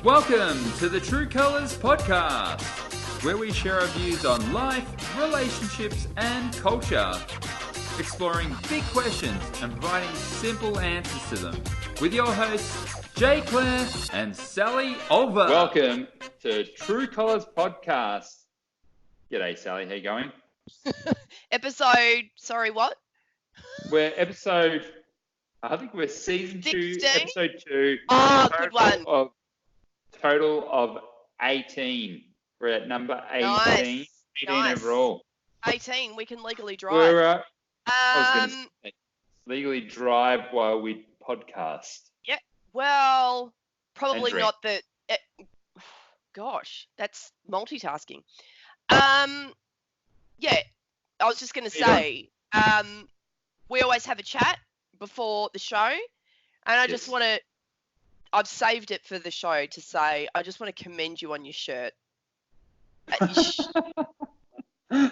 Welcome to the True Colours podcast, where we share our views on life, relationships, and culture, exploring big questions and providing simple answers to them, with your hosts, Jay Claire and Sally Olver. Welcome to True Colours podcast. G'day, Sally. How you going? What? We're episode, I think we're season 2, 16? episode 2. Oh, good one. Total of 18. We're at number 18. Nice. 18 overall. 18, we can legally drive. We're, I was going to say, legally drive while we podcast. Yeah, well, probably And drink. not that. Gosh, that's multitasking. Yeah, I was just going to say, we always have a chat before the show, and I just want to, I've saved it for the show to say, I just want to commend you on your shirt.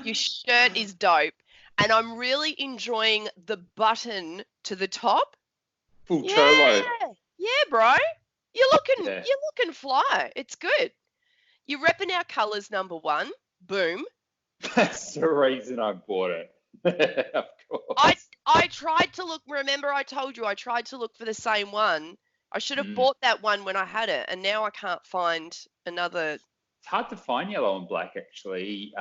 Your shirt is dope, and I'm really enjoying the button to the top. Full cholo. Yeah, bro. You're looking fly. It's good. You're repping our colours, number one. Boom. That's the reason I bought it. Of course. I tried to look. Remember, I told you I tried to look for the same one. I should have bought that one when I had it, and now I can't find another. It's hard to find yellow and black, actually.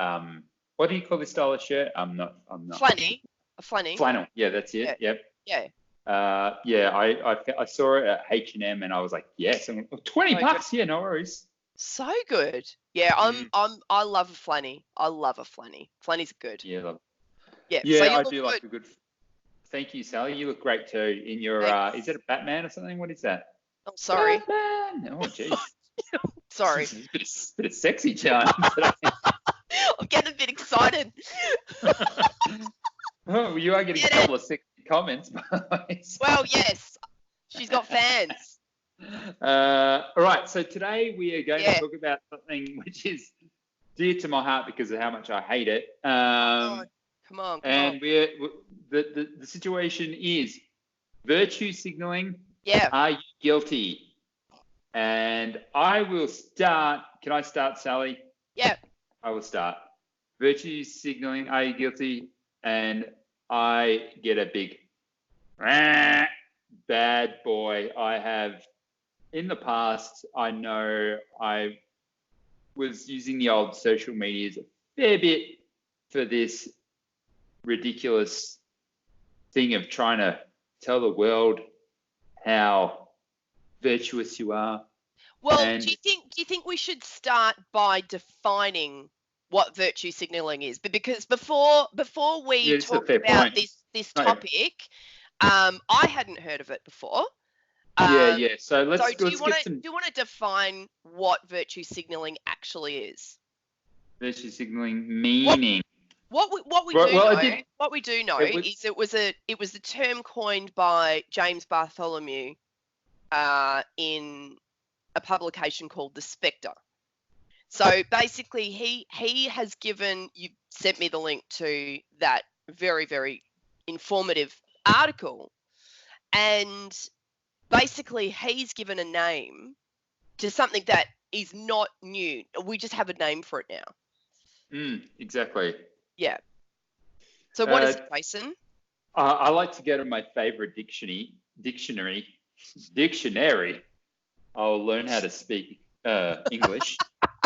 What do you call this style of shirt? I'm not. Flanny. A flanny. Flannel. Yeah, that's it. Yeah. Yep. Yeah. I saw it at H&M and I was like, yes, I'm $20. Good. Yeah, no worries. So good. Yeah, I love a flanny. I love a flanny. Flannies are good. Yeah, love. Yeah. Yeah, so you I look do like a good. Thank you, Sally. You look great too. In your, is it a Batman or something? What is that? Oh, sorry. Batman. Oh, geez. Sorry. It's a bit of sexy charm. I'm getting a bit excited. Oh, you are getting a couple of sexy comments, by the way. Well, yes. She's got fans. All right, so today we are going to talk about something which is dear to my heart because of how much I hate it. Come on. The situation is virtue signaling. Yeah. Are you guilty? And I will start. Can I start, Sally? Yeah. I will start. Virtue signaling. Are you guilty? And I get a big bad boy. I have in the past. I know I was using the old social medias a fair bit for this ridiculous thing of trying to tell the world how virtuous you are. Well, do you think we should start by defining what virtue signaling is? Because before we talk about this topic, I hadn't heard of it before. Yeah. So do you want to define what virtue signaling actually is? Virtue signaling meaning. What we do know is it was a term coined by James Bartholomew in a publication called The Spectre. So basically, he has you sent me the link to that very, very informative article, and basically he's given a name to something that is not new. We just have a name for it now. Exactly. Yeah. So what is it, Jason? I like to go to my favorite dictionary. I'll learn how to speak English.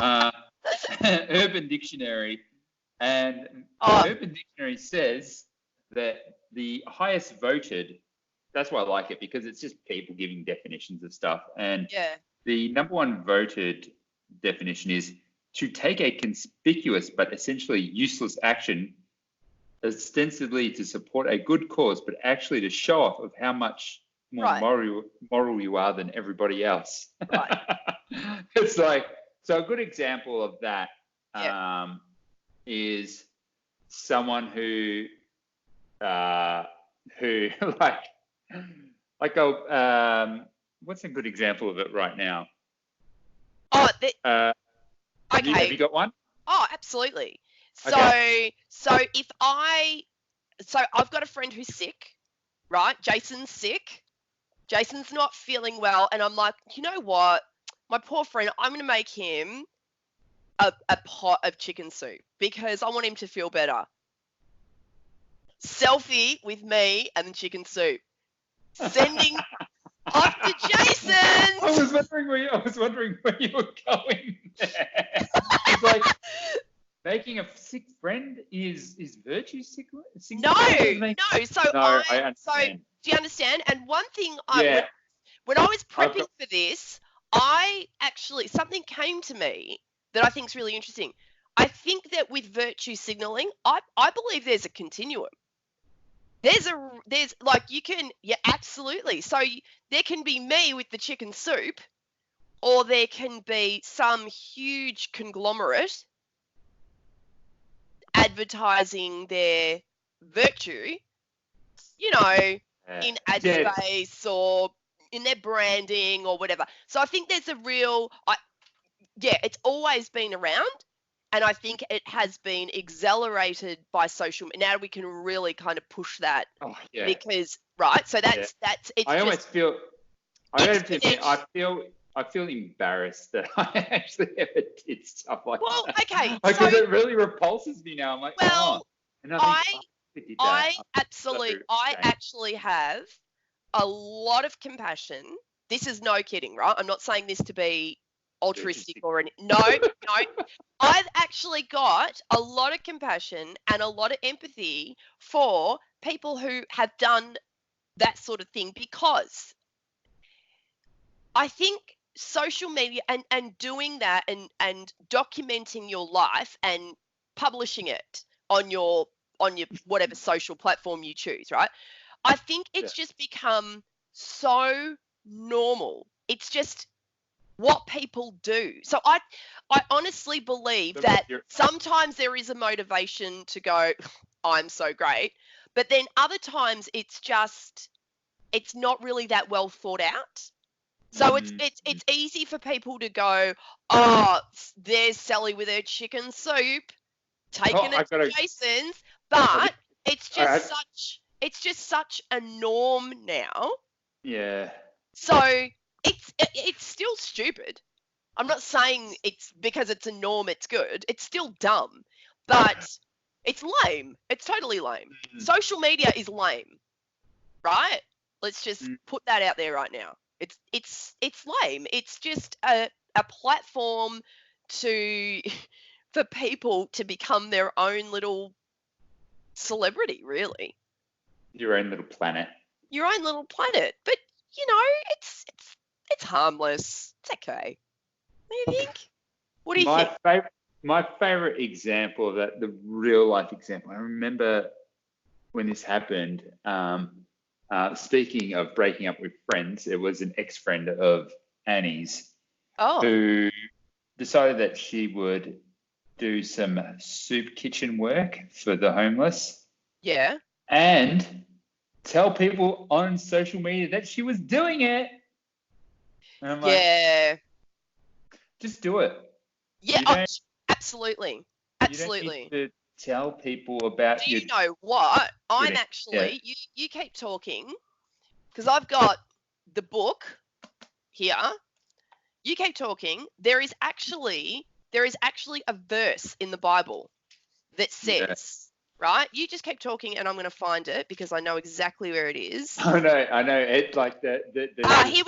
Urban Dictionary. And Urban Dictionary says that the highest voted, that's why I like it, because it's just people giving definitions of stuff. And the number one voted definition is to take a conspicuous but essentially useless action ostensibly to support a good cause, but actually to show off of how much more moral you are than everybody else. Right. It's like, so a good example of that is someone who what's a good example of it right now? Okay. Have you got one? Oh, absolutely. Okay. So I've got a friend who's sick, right? Jason's sick. Jason's not feeling well, and I'm like, you know what? my poor friend, I'm going to make him a pot of chicken soup because I want him to feel better. Selfie with me and the chicken soup. Sending off to Jason. I was wondering where you were going there. It's like making a sick friend is virtue signaling? No. So I understand. So do you understand? And one thing when I was prepping for this, something came to me that I think is really interesting. I think that with virtue signaling, I believe there's a continuum. There's like absolutely. So there can be me with the chicken soup, or there can be some huge conglomerate advertising their virtue, in ad space or in their branding or whatever. So I think there's a real, it's always been around. And I think it has been accelerated by social media. Now we can really kind of push that. Oh, yeah. Because, right, so that's it's I feel embarrassed that I actually ever did stuff like that. Well, okay. Because it really repulses me now. I'm like, And I actually have a lot of compassion. This is no kidding, right? I'm not saying this to be altruistic or no. I've actually got a lot of compassion and a lot of empathy for people who have done that sort of thing, because I think social media and doing that and documenting your life and publishing it on your whatever social platform you choose, right? I think it's just become so normal. It's just what people do. So I honestly believe that sometimes there is a motivation to go, I'm so great, but then other times it's not really that well thought out. So it's easy for people to go, oh, there's Sally with her chicken soup, taking it to Jason's, but it's just such a norm now. Yeah. So it's still stupid. I'm not saying it's because it's a norm it's good. It's still dumb, but it's lame. It's totally lame. Social media is lame, right? Let's just put that out there right now. It's lame. It's just a platform for people to become their own little celebrity, really. Your own little planet. Your own little planet. But it's harmless. It's okay. What do you think? What do you think? My favorite example of that, the real life example, I remember when this happened, speaking of breaking up with friends, it was an ex-friend of Annie's who decided that she would do some soup kitchen work for the homeless. Yeah. And tell people on social media that she was doing it. And I'm like, just do it. Yeah, absolutely. Absolutely. You don't need to tell people about Do you know what? I'm actually, you keep talking, because I've got the book here. You keep talking. There is actually a verse in the Bible that says, right? You just keep talking, and I'm going to find it because I know exactly where it is. I know. It's like the Here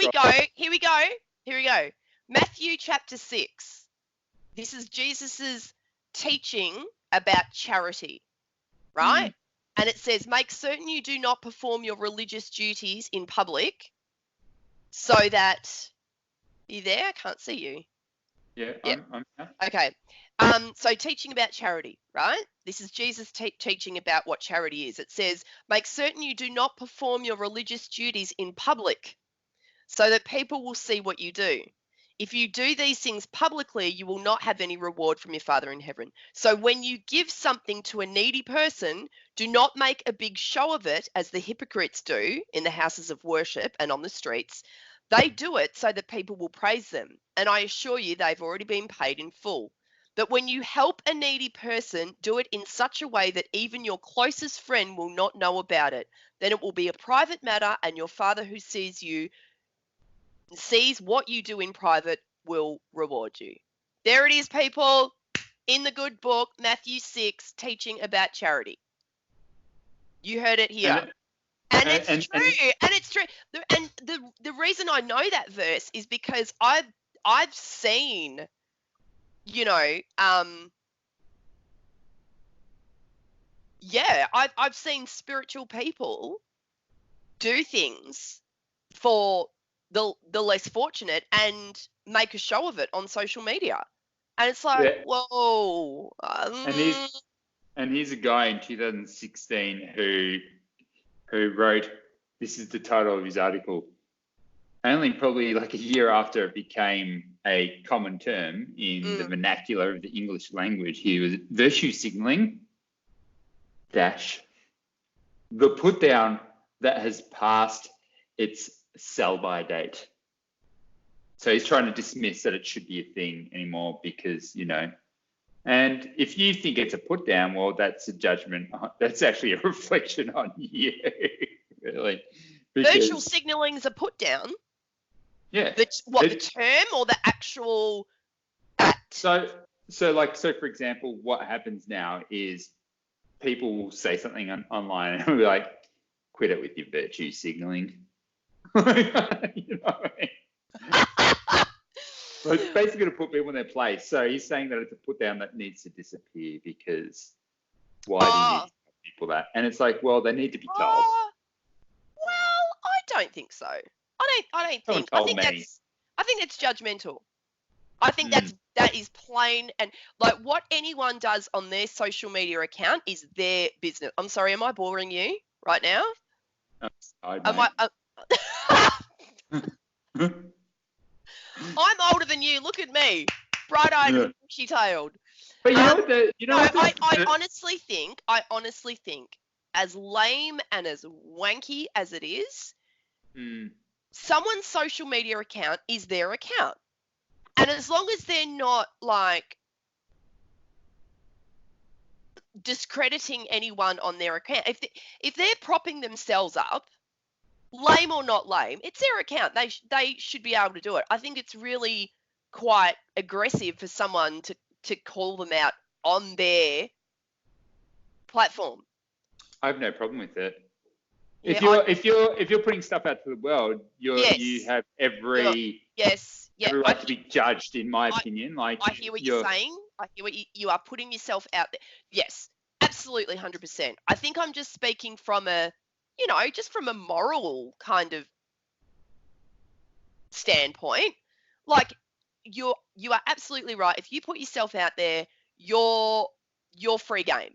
we go. Matthew chapter 6. This is Jesus's teaching about charity, right? And it says, make certain you do not perform your religious duties in public so that... Are you there? I can't see you. Yeah. I'm here. Okay. So teaching about charity, right? This is Jesus teaching about what charity is. It says, make certain you do not perform your religious duties in public so that people will see what you do. If you do these things publicly, you will not have any reward from your Father in heaven. So when you give something to a needy person, do not make a big show of it as the hypocrites do in the houses of worship and on the streets. They do it so that people will praise them. And I assure you they've already been paid in full. But when you help a needy person, do it in such a way that even your closest friend will not know about it. Then it will be a private matter, and your Father who sees what you do in private will reward you. There it is, people, in the good book, Matthew 6, teaching about charity. You heard it here. And it's true. And it's true. And the reason I know that verse is because I've seen, you know, I've seen spiritual people do things for the less fortunate and make a show of it on social media. And it's like, whoa. And here's a guy in 2016 who wrote, this is the title of his article, only probably like a year after it became a common term in the vernacular of the English language. He was virtue signaling - the put down that has passed its sell-by date. So he's trying to dismiss that it should be a thing anymore because, you know, and if you think it's a put down, well, that's a judgment. That's actually a reflection on you, really. Virtual signalling is a put down? Yeah. The term or the actual act? So for example, what happens now is people will say something online and will be like, quit it with your virtue signaling. You know what I mean? So it's basically to put people in their place. So he's saying that it's a put down that needs to disappear because why do you need to tell people that? And it's like, well, they need to be told. Well, I don't think so. I don't think. I think that's judgmental. I think that is plain, and like what anyone does on their social media account is their business. I'm sorry, am I boring you right now? I'm older than you. Look at me, bright-eyed and bushy-tailed. But I honestly think, as lame and as wanky as it is, someone's social media account is their account, and as long as they're not like discrediting anyone on their account, if they're propping themselves up, lame or not lame, it's their account. They should be able to do it. I think it's really quite aggressive for someone to call them out on their platform. I have no problem with it. If you're putting stuff out to the world, you have every right to be judged, in my opinion. Like I hear what you're saying. I hear what you are putting yourself out there. Yes, absolutely, 100%. I think I'm just speaking from just from a moral kind of standpoint. Like you are absolutely right. If you put yourself out there, you're free game.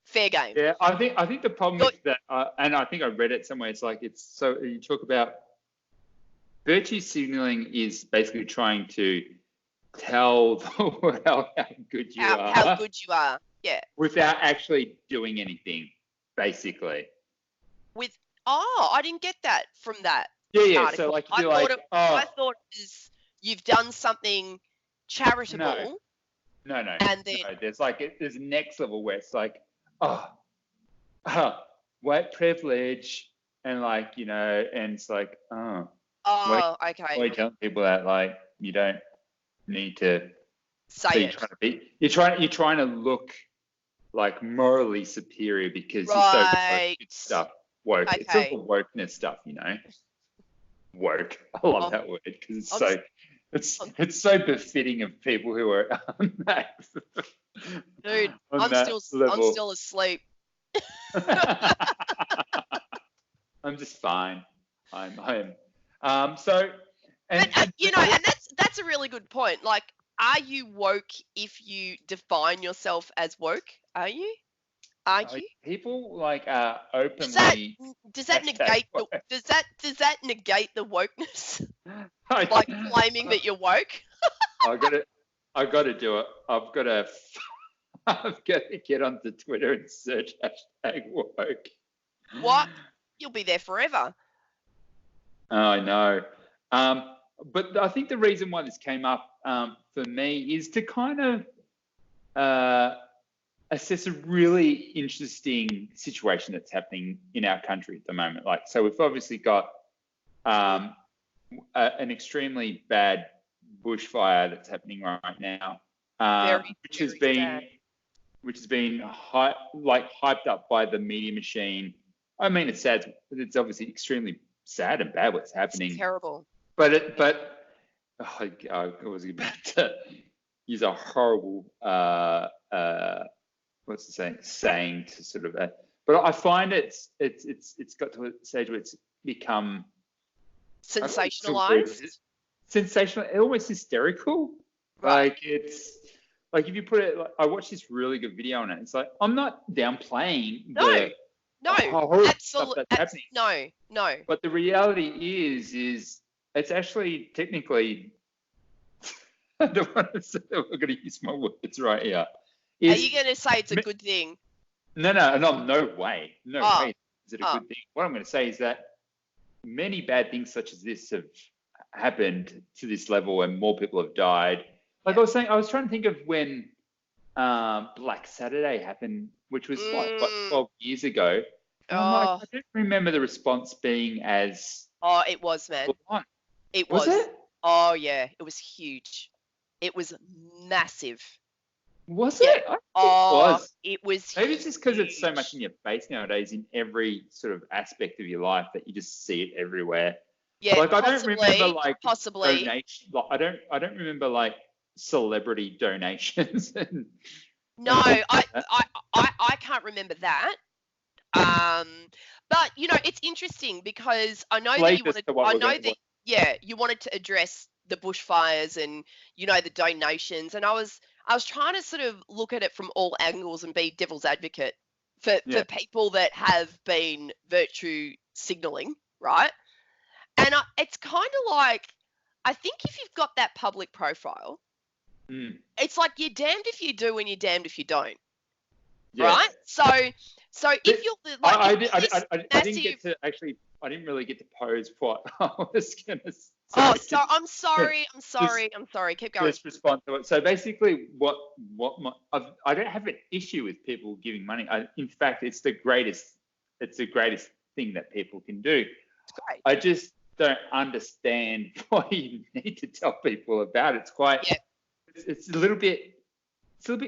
Fair game. Yeah, I think the problem with that, and I think I read it somewhere, so you talk about virtue signaling is basically trying to tell the world how good you are. How good you are, yeah. Without actually doing anything, basically. I didn't get that from that. Yeah. Article. So like I thought it was you've done something charitable. No. And then there's a next level where it's like, white privilege, and and it's like, okay. We're telling people that like you don't need to say it. You're trying to look like morally superior because you're so good stuff. Woke. Okay. It's all the wokeness stuff, Woke. I love that word because it's so befitting of people who are on that. Dude, I'm still asleep. I'm just fine. I'm and that's a really good point. Like, are you woke if you define yourself as woke? Are you? People openly. Does that negate the wokeness? Like claiming that you're woke? I got to do it. I've got to get onto Twitter and search #woke. What? You'll be there forever. Oh, I know. But I think the reason why this came up for me is to kind of assess a really interesting situation that's happening in our country at the moment. So we've obviously got an extremely bad bushfire that's happening right now, which has been hyped up by the media machine. I mean, it's sad. It's obviously extremely sad and bad what's happening. It's terrible. But I was about to use a horrible what's the saying to sort of. But I find it's got to a stage where it's become sensationalized. Sensational, almost hysterical. Right. Like it's like if you put it. Like, I watched this really good video on it. It's like I'm not downplaying No, absolutely. No. But the reality is it's actually technically. I don't want to say I'm going to use my words right here. Are you going to say it's a good thing? No way. No way is it a good thing. What I'm going to say is that many bad things such as this have happened to this level and more people have died. Like I was saying, I was trying to think of when Black Saturday happened, which was like 12 years ago. And I'm like, I don't remember the response being as... Oh, it was, man. It was. Was it? Oh, yeah. It was huge. It was massive. Was it? I think it was. It was. Maybe it's just because it's so much in your face nowadays in every sort of aspect of your life that you just see it everywhere. Yeah, like I don't remember like possibly donation. Like, I don't remember like celebrity donations. No, I can't remember that. But you know, it's interesting because I know that you wanted to address the bushfires and the donations, and I was trying to sort of look at it from all angles and be devil's advocate for people that have been virtue signaling, right? And it's kind of like, I think if you've got that public profile, it's like you're damned if you do and you're damned if you don't, right? So if you're like, I didn't get to actually. I didn't really get to pose what I was going to say. Oh, so I'm sorry. Keep going. Just respond to it. So basically, I don't have an issue with people giving money. In fact, it's the greatest thing that people can do. It's great. I just don't understand why you need to tell people about it. It's quite. Yeah. It's a little bit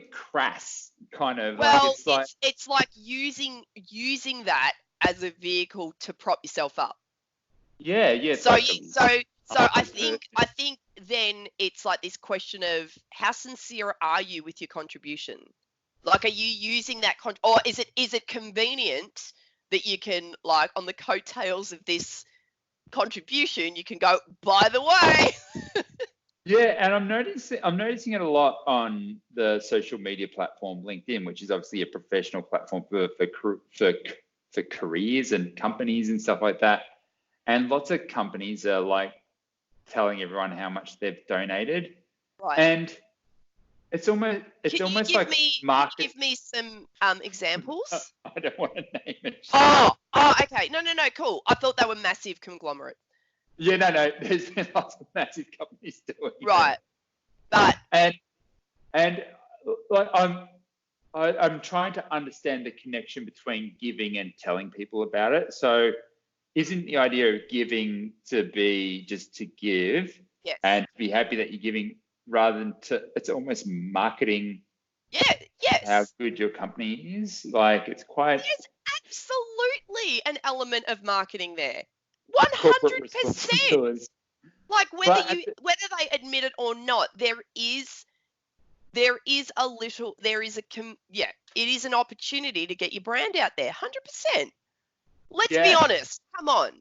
crass, kind of. Well, it's like using that as a vehicle to prop yourself up. Yeah. So I think then it's like this question of how sincere are you with your contribution? Like, are you using that or is it convenient that you can, like, on the coattails of this contribution, you can go, by the way. Yeah, and I'm noticing it a lot on the social media platform LinkedIn, which is obviously a professional platform for careers and companies and stuff like that. And lots of companies are like telling everyone how much they've donated. Right. And it's almost like market. Give me some examples. I don't want to name it. Oh, okay. No, cool. I thought they were massive conglomerates. Yeah, no. There's been lots of massive companies doing it. Right. But and like I'm trying to understand the connection between giving and telling people about it. So isn't the idea of giving to be just to give and to be happy that you're giving rather than it's almost marketing how good your company is? Like, it's quite... There's absolutely an element of marketing there. 100%. Like, whether they admit it or not, it is an opportunity to get your brand out there. 100%. Let's be honest. Come on.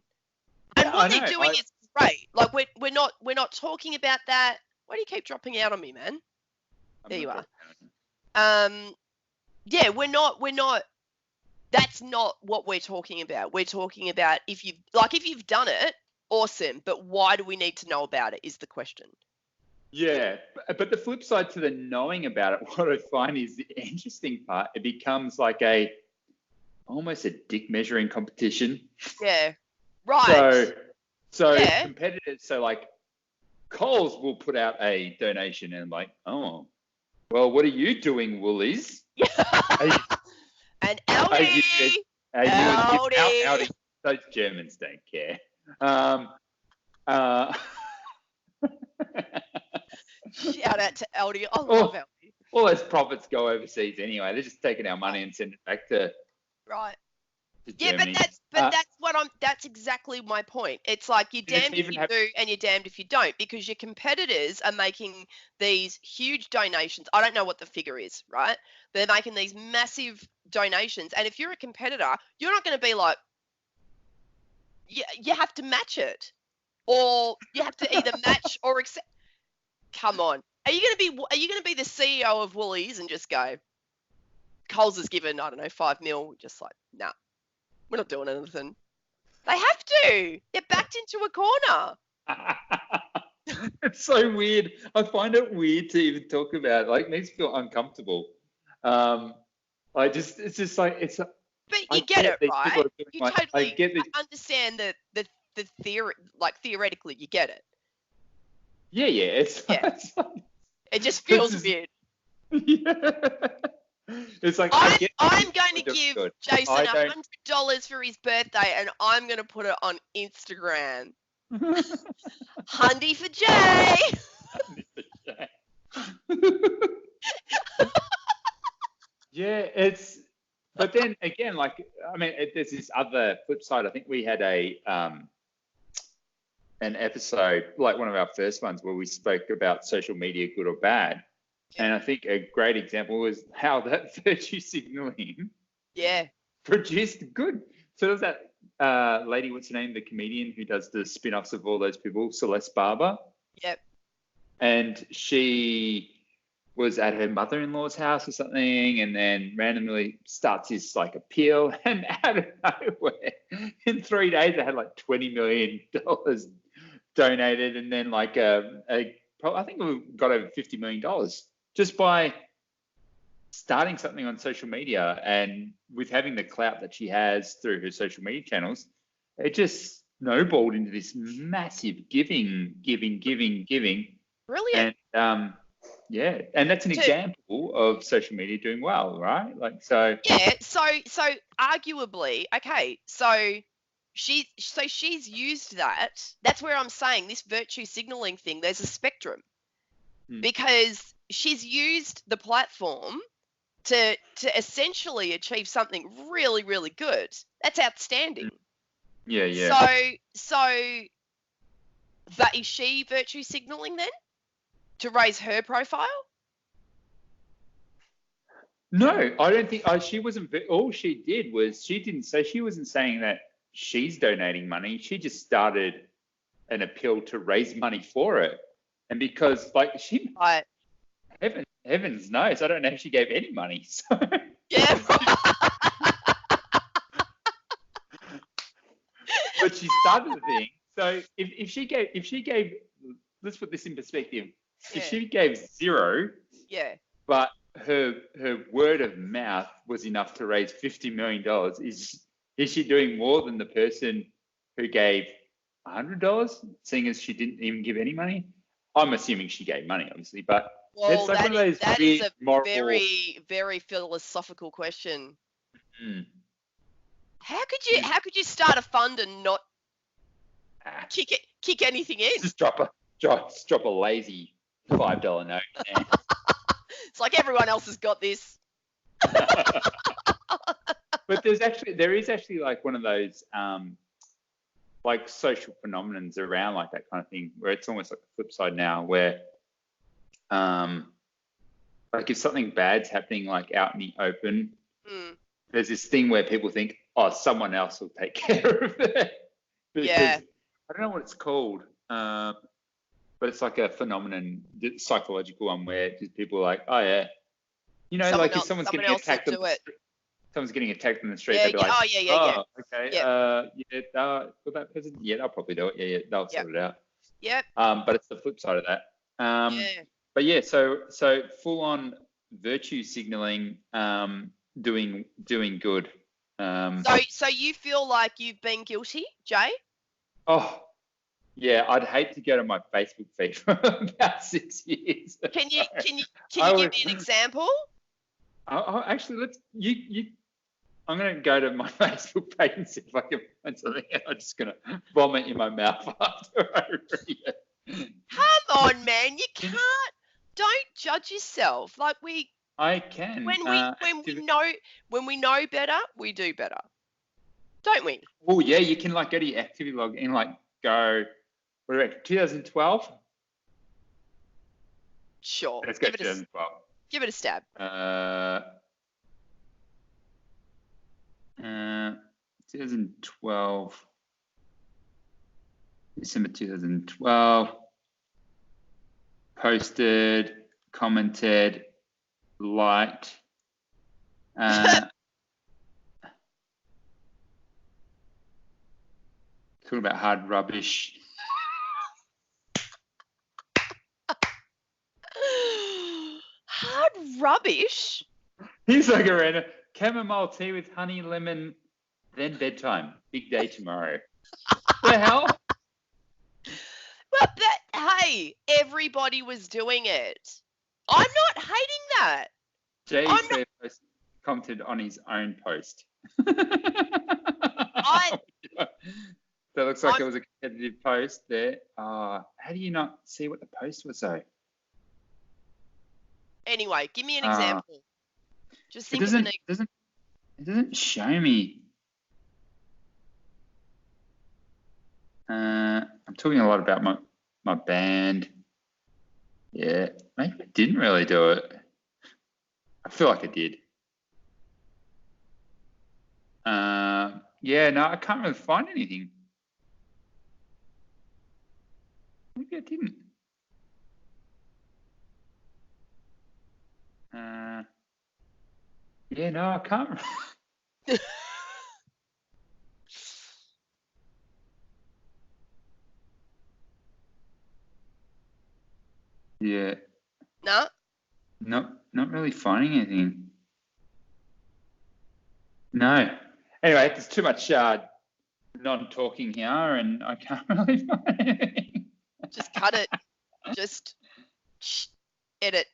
And what they're doing is great. Like, we're not talking about that. Why do you keep dropping out on me, man? There you are. We're not. That's not what we're talking about. We're talking about if you've done it, awesome. But why do we need to know about it? Is the question. Yeah, but the flip side to the knowing about it, what I find is the interesting part. It becomes like almost a dick measuring competition. Yeah, right. So competitors. So like Coles will put out a donation and like, oh, well, what are you doing, Woolies? And Aldi. Aldi. Those Germans don't care. Shout out to Aldi. I love Aldi. All those profits go overseas anyway. They're just taking our money and sending it back to Germany. That's exactly my point. It's like you're damned if you do and you're damned if you don't, because your competitors are making these huge donations. I don't know what the figure is, right? They're making these massive donations, and if you're a competitor, you're not going to be like, you have to match it, or you have to either match or accept. Come on. Are you going to be the CEO of Woolies and just go, Coles has given, I don't know, 5 mil, just like, nah, we're not doing anything. They have to. They're backed into a corner. It's so weird. I find it weird to even talk about. Like, it makes me feel uncomfortable. But you get it, right? You totally understand the theory, like theoretically, you get it. Yeah. It just feels weird. Yeah. It's like I'm going to give Jason $100 for his birthday, and I'm going to put it on Instagram. Hundy for Jay. Yeah, but then again, like, I mean, there's this other flip side. I think we had an episode, like one of our first ones, where we spoke about social media, good or bad. Yeah. And I think a great example was how that virtue signaling produced good. So there's that lady, what's her name, the comedian who does the spin-offs of all those people, Celeste Barber. Yep. And she was at her mother-in-law's house or something, and then randomly starts this like appeal, and out of nowhere, in 3 days, they had like $20 million donated, and then like I think we got over $50 million just by starting something on social media, and with having the clout that she has through her social media channels, it just snowballed into this massive giving. Brilliant. And and that's an example of social media doing well, right? Like, so. Yeah. So arguably, okay. So she's used that. That's where I'm saying this virtue signaling thing. There's a spectrum, because she's used the platform to essentially achieve something really, really good. That's outstanding. Yeah. So, but is she virtue signaling then to raise her profile? No, I don't think she wasn't. All she did was she wasn't saying that she's donating money. She just started an appeal to raise money for it. And because like heavens knows, I don't know if she gave any money. So. Yeah. But she started the thing. So if she gave, let's put this in perspective. Yeah. If she gave zero, but her word of mouth was enough to raise $50 million, is she doing more than the person who gave $100, seeing as she didn't even give any money? I'm assuming she gave money, obviously, but it's like one of those that is a moral... very, very philosophical question. Mm. How could you start a fund and not kick anything in? Just drop a lazy $5 note. It's like everyone else has got this. But there is actually like one of those like social phenomenons around like that kind of thing, where it's almost like the flip side now, where like if something bad's happening like out in the open, there's this thing where people think, oh, someone else will take care of it. Because I don't know what it's called, but it's like a phenomenon, psychological one, where just people are like, oh yeah, you know, like if someone's getting attacked on the street, they'll be like, okay, with that person, they'll probably do it. They'll sort it out. Yep. But it's the flip side of that. But yeah, so full on virtue signaling, doing good. So you feel like you've been guilty, Jay? Oh, yeah. I'd hate to go to my Facebook feed for about 6 years. Can you give me an example? Actually, I'm going to go to my Facebook page and see if I can find something. I'm just going to vomit in my mouth after I read it. Come on, man. You can't. Don't judge yourself. Like I can. When we know better, we do better, don't we? Oh yeah, you can like go to your activity log and like go. What about 2012? Sure. Let's go 2012. Give it a stab. 2012. December 2012. Posted, commented, liked. Talking about hard rubbish. Hard rubbish? He's like a random chamomile tea with honey, lemon, then bedtime. Big day tomorrow. The hell? Well, hey, everybody was doing it. I'm not hating that. Jay commented on his own post. That looks like it was a competitive post there. How do you not see what the post was though? Anyway, give me an example. Just think of it doesn't show me. I'm talking a lot about my band. Yeah, maybe I didn't really do it. I feel like I did. Yeah, no, I can't really find anything. Maybe I didn't. Yeah, no, I can't. Yeah. No? Not really finding anything. No. Anyway, there's too much non-talking here, and I can't really find anything. Just cut it. Just edit.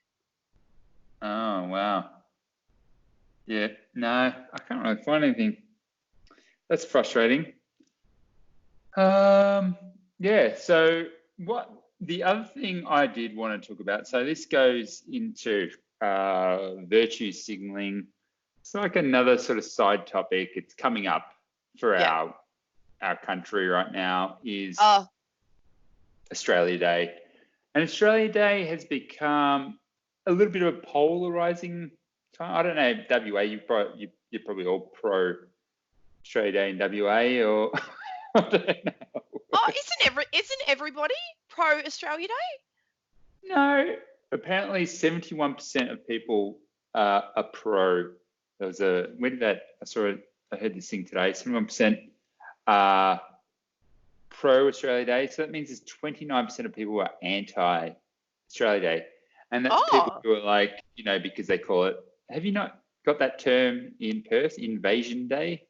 Oh, wow. Yeah, no, I can't really find anything. That's frustrating. Yeah, so the other thing I did want to talk about, so this goes into virtue signaling. It's like another sort of side topic. It's coming up for our country right now is Australia Day. And Australia Day has become a little bit of a polarizing time. I don't know, WA, you're probably all pro Australia Day in WA, or I don't know. Oh, isn't everybody pro Australia Day? No, apparently 71% of people are pro. There was I heard this thing today. 71% are pro Australia Day. So that means there's 29% of people who are anti Australia Day, and that's people who are like, because they call it. Have you not got that term in Perth, Invasion Day?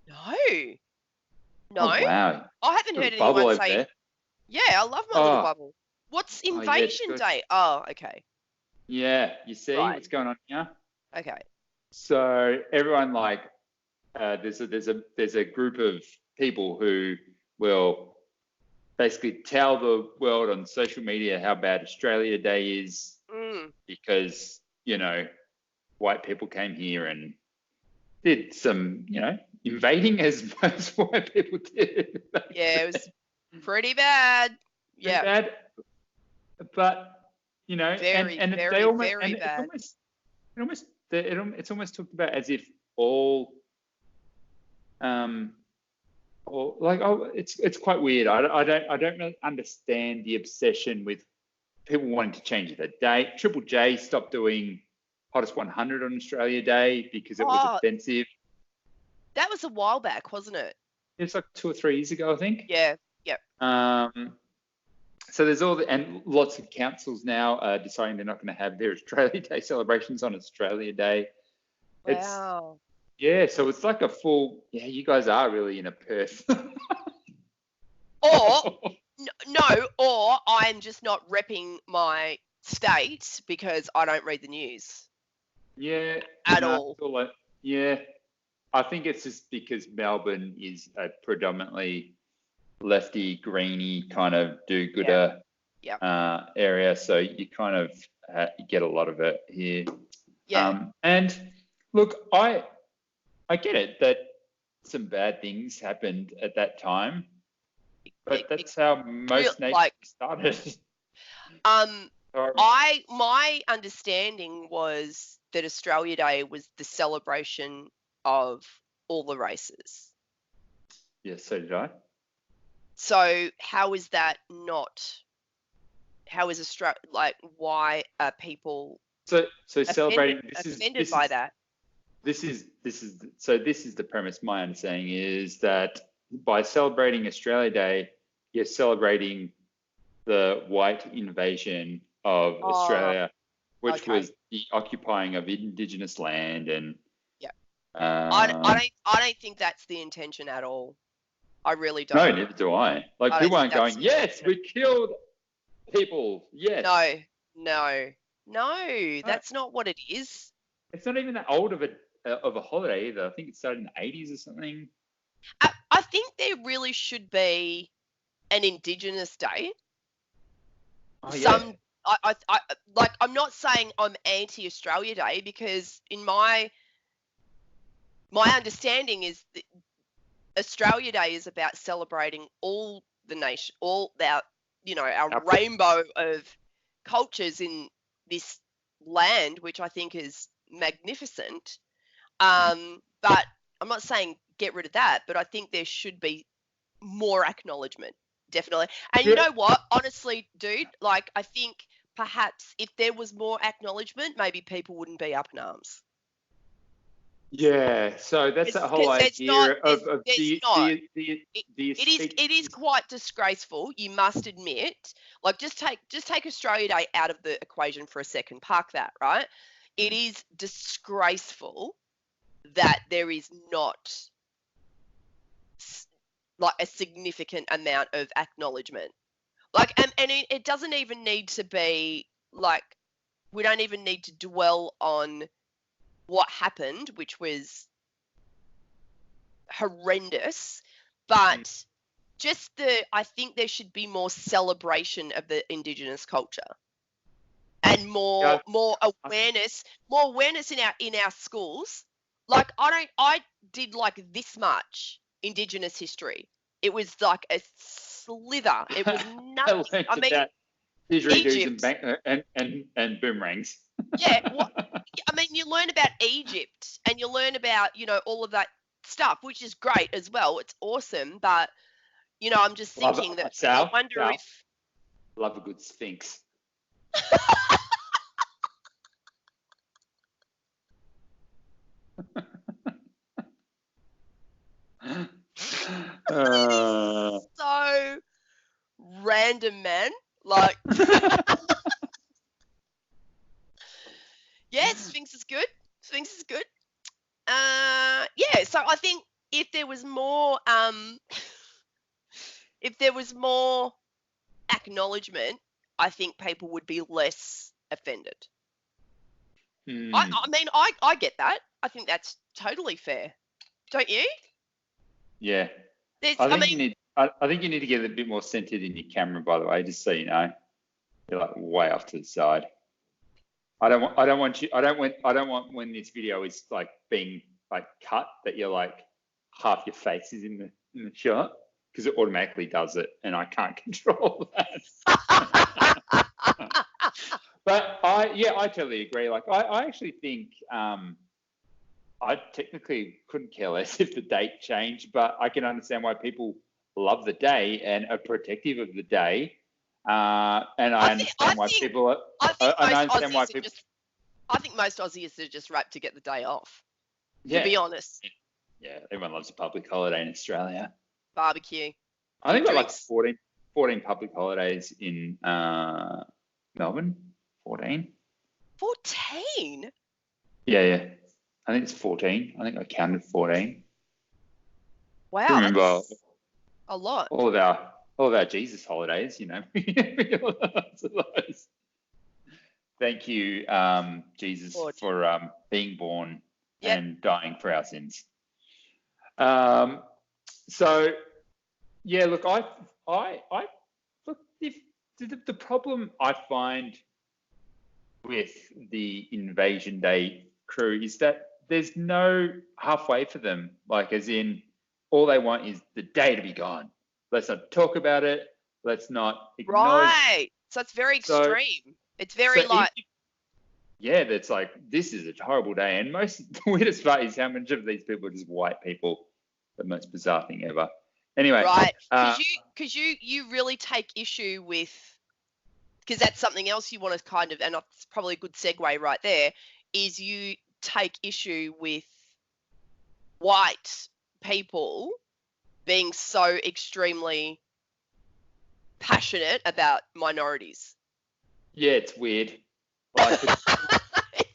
No. Oh, wow. I haven't heard anyone say. There. Yeah, I love my little bubble. What's Invasion Day? Oh, okay. Yeah, you see what's going on here? Okay. So everyone there's a group of people who will basically tell the world on social media how bad Australia Day is because, white people came here and did some, invading as most white people did. Yeah, it was pretty bad. Yeah. Bad. But, very bad. It's almost talked about as if all, it's quite weird. I don't really understand the obsession with people wanting to change the date. Triple J stopped doing Hottest 100 on Australia Day because it was offensive. That was a while back, wasn't it? It's like 2 or 3 years ago, I think. Yeah. Yep. So there's and lots of councils now are deciding they're not going to have their Australia Day celebrations on Australia Day. Wow. So it's like a full, you guys are really in a Perth. Or I'm just not repping my state because I don't read the news. Yeah. At all. I think it's just because Melbourne is a predominantly lefty, greeny kind of do-gooder area. So you kind of, get a lot of it here. Yeah. And look, I get it that some bad things happened at that time, but that's how most nations started. My understanding was that Australia Day was the celebration of all the races. Yes, so did I. So how is that not? How is Australia, like, why are people celebrating offended by that? This is the premise. My understanding is that by celebrating Australia Day, you're celebrating the white invasion of Australia, which was the occupying of Indigenous land, and I don't think that's the intention at all. I really don't. No, neither do I. Like, people aren't going, yes, we killed people. Yes. No, that's not what it is. It's not even that old of a holiday either. I think it started in the 80s or something. I think there really should be an Indigenous Day. Oh, yeah. I'm not saying I'm anti-Australia Day, because in my understanding is that Australia Day is about celebrating all the nation, all our rainbow of cultures in this land, which I think is magnificent. But I'm not saying get rid of that, but I think there should be more acknowledgement, definitely. And you know what? Honestly, dude, like, I think perhaps if there was more acknowledgement, maybe people wouldn't be up in arms. Yeah, so that's that whole idea of it is quite disgraceful, you must admit. Like, just take Australia Day out of the equation for a second. Park that, right? It is disgraceful that there is not like a significant amount of acknowledgement. Like, and it doesn't even need to be like, we don't even need to dwell on what happened, which was horrendous, but I think there should be more celebration of the Indigenous culture, and more awareness in our schools. Like, I did like this much Indigenous history. It was like a slither. It was nothing. I mean, didgeridoos and boomerangs. Yeah, I mean, you learn about Egypt and you learn about, all of that stuff, which is great as well. It's awesome, but I'm just thinking I wonder if love a good Sphinx. So random, man. Like, yeah, Sphinx is good. Yeah, so I think if there was more acknowledgement, I think people would be less offended. I mean, I get that. I think that's totally fair. Don't you? Yeah. I think you need to get a bit more centered in your camera, by the way, just so you know. You're like way off to the side. I don't want when this video is like being like cut that you're like half your face is in the shot, because it automatically does it and I can't control that. But I totally agree. Like, I actually think I technically couldn't care less if the date changed, but I can understand why people love the day and are protective of the day. And I understand why people are. I think most Aussies are just rapt to get the day off. Yeah. To be honest. Yeah, everyone loves a public holiday in Australia. Barbecue. I think we've got like 14 public holidays in Melbourne. 14. 14? Yeah. I think it's 14. I think I counted 14. Wow. Remember a lot. All of our Jesus holidays, Thank you, Jesus, Lord, for being born and dying for our sins. So, yeah, look, I look, if the problem I find with the Invasion Day crew is that there's no halfway for them. Like, as in, all they want is the day to be gone. Let's not talk about it. Let's not acknowledge. Right. So it's very extreme. It's very yeah, that's like, this is a horrible day. And the weirdest part is how much of these people are just white people. The most bizarre thing ever. Anyway. Right. Because you really take issue with, because that's something else you want to kind of, and it's probably a good segue right there, is you take issue with white people being so extremely passionate about minorities. Yeah, it's weird. Like,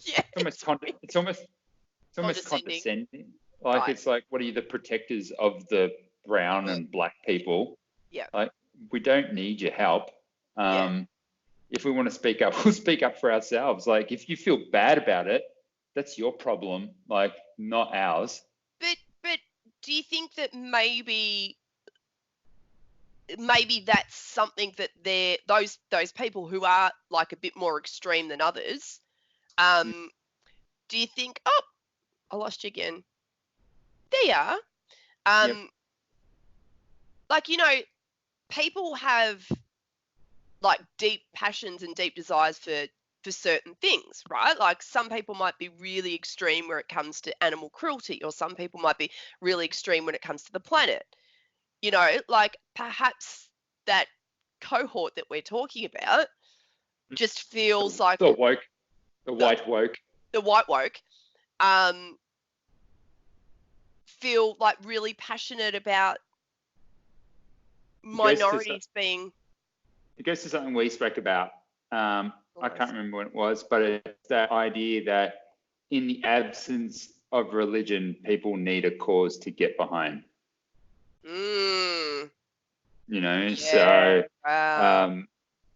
yeah, it's almost condescending. Like, right. It's like, what are you, the protectors of the brown and black people? Yeah. Like, we don't need your help. If we want to speak up, we'll speak up for ourselves. Like, if you feel bad about it, that's your problem, like, not ours. But do you think that maybe that's something that those people who are like a bit more extreme than others, do you think, oh, I lost you again. There you are. Yep. Like, you know, people have like deep passions and deep desires for certain things, right? Like, some people might be really extreme where it comes to animal cruelty, or some people might be really extreme when it comes to the planet. You know, like, perhaps that cohort that we're talking about just feels like the white woke feel like really passionate about minorities being. It goes to something we spoke about. I can't remember when it was, but it's that idea that in the absence of religion, people need a cause to get behind. You know, yeah.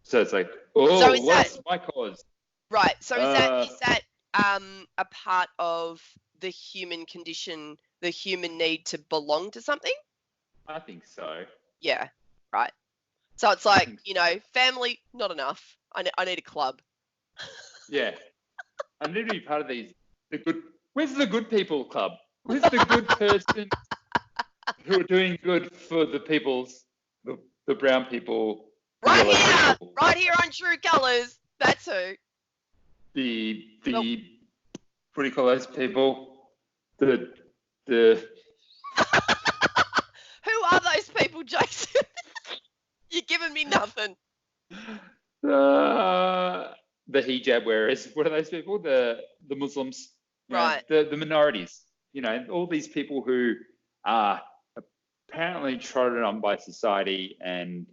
So it's like, what's my cause? Right. So is that a part of the human condition, the human need to belong to something? I think so. Yeah. Right. So it's like, you know, family, not enough. I need a club. Yeah. I need to be part of where's the good people club? Where's the good person who are doing good for the the brown people? Right here on True Colours. That's who. The what do you call those people? The Who are those people, Jason? You're giving me nothing. The hijab wearers. What are those people? The Muslims. Right. The minorities. You know, all these people who are apparently trodden on by society, and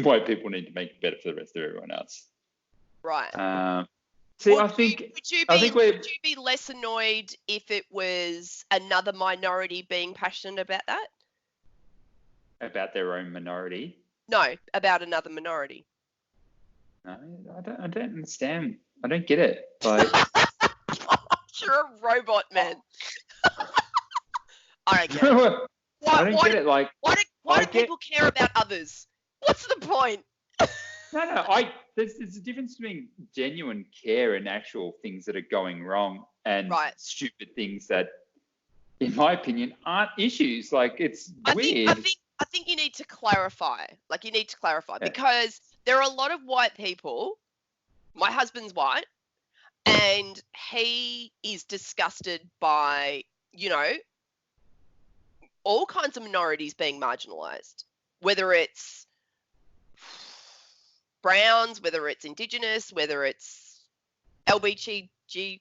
white people need to make it better for the rest of everyone else. Right. Would you be less annoyed if it was another minority being passionate about that? About their own minority? No, about another minority. No, I don't understand. I don't get it. Like, you're a robot, man. I don't get it. I don't get it. Like, why do people care about others? What's the point? No. There's a difference between genuine care and actual things that are going wrong, and stupid things that, in my opinion, aren't issues. Like, it's weird. I think you need to clarify. Like, you need to clarify, because there are a lot of white people. My husband's white, and he is disgusted by, you know, all kinds of minorities being marginalized, whether it's browns, whether it's indigenous, whether it's LBGT,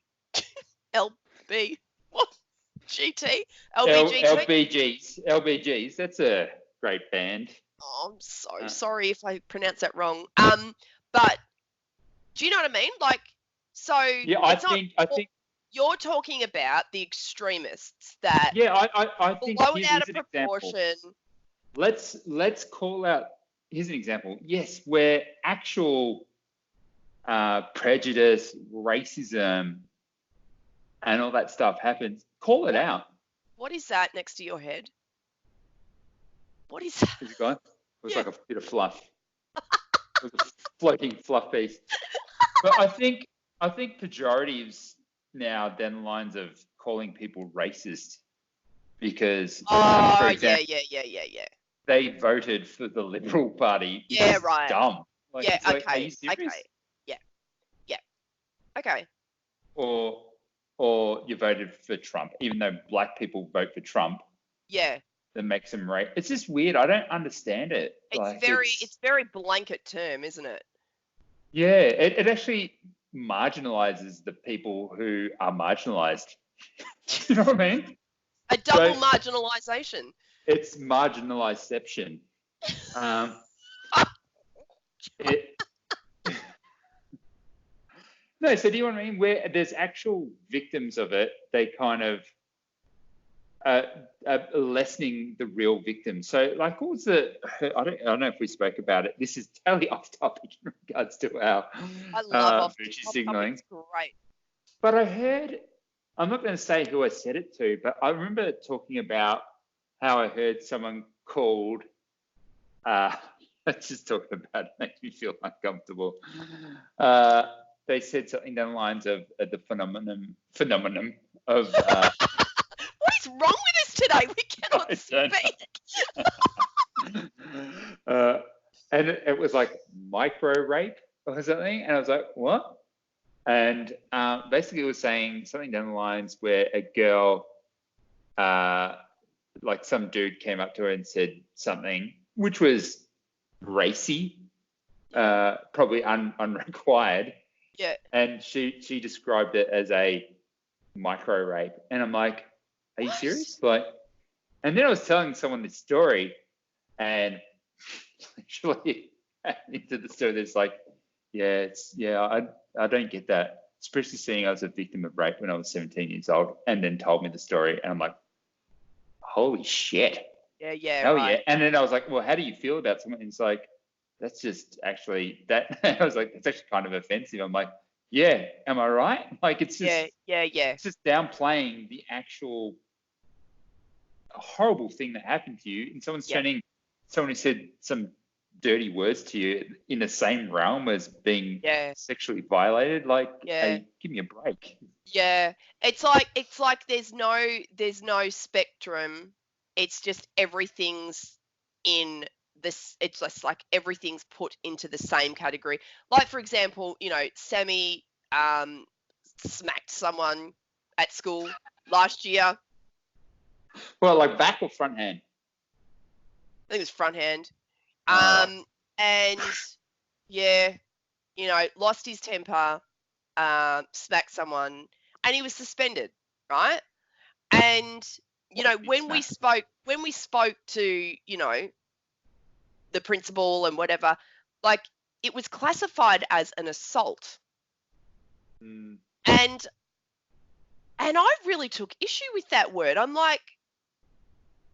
LBGs. That's a great band. Oh, I'm so sorry if I pronounced that wrong. But do you know what I mean? Like, so yeah, I think you're talking about the extremists that I think blow it out of proportion. Let's call out. Here's an example. Yes, where actual prejudice, racism, and all that stuff happens. Call it out. What is that next to your head? What is that? It looks like a bit of fluff. floating fluff piece. But I think pejoratives now down the lines of calling people racist because, for example, yeah. They voted for the Liberal Party. Yeah, right. Dumb. Like, yeah, okay. Like, are you serious? Okay. Yeah. Okay. Or you voted for Trump, even though black people vote for Trump. Yeah. That makes them right. It's just weird. I don't understand it. It's very blanket term, isn't it? Yeah, it actually marginalizes the people who are marginalized. You know what I mean? A double marginalization. It's marginalizeception. No, so do you know what I mean? Where there's actual victims of it, they kind of lessening the real victims. So, like, what was the? I don't know if we spoke about it. This is totally off topic in regards to our I love virtue signaling. It's great. But I heard, I'm not going to say who I said it to, but I remember talking about how I heard someone called. Just talking about it makes me feel uncomfortable. They said something down the lines of the phenomenon of. What is wrong with us today? We cannot speak. And it was like micro rape or something, and I was like, what? And basically, it was saying something down the lines where a girl, like some dude came up to her and said something which was racy, probably unrequired. Yeah. And she described it as a micro rape, and I'm like, are you serious? Like, and then I was telling someone this story, and literally into the story, there's like, I don't get that, especially seeing I was a victim of rape when I was 17 years old, and then told me the story, and I'm like, holy shit. Yeah. Hell right. yeah. And then I was like, well, how do you feel about someone? And it's like, that's just actually that. I was like, it's actually kind of offensive. I'm like, yeah, am I right? Like, it's just It's just downplaying the actual horrible thing that happened to you, and someone's turning someone who said some dirty words to you in the same realm as being sexually violated. Like, hey, give me a break. Yeah, it's like there's no spectrum. It's just everything's in this. It's just like everything's put into the same category. Like, for example, Sammy smacked someone at school last year. Well, like back or front hand? I think it was front hand. And lost his temper, smacked someone, and he was suspended, right? And when we spoke to the principal and whatever, like, it was classified as an assault. And I really took issue with that word. I'm like,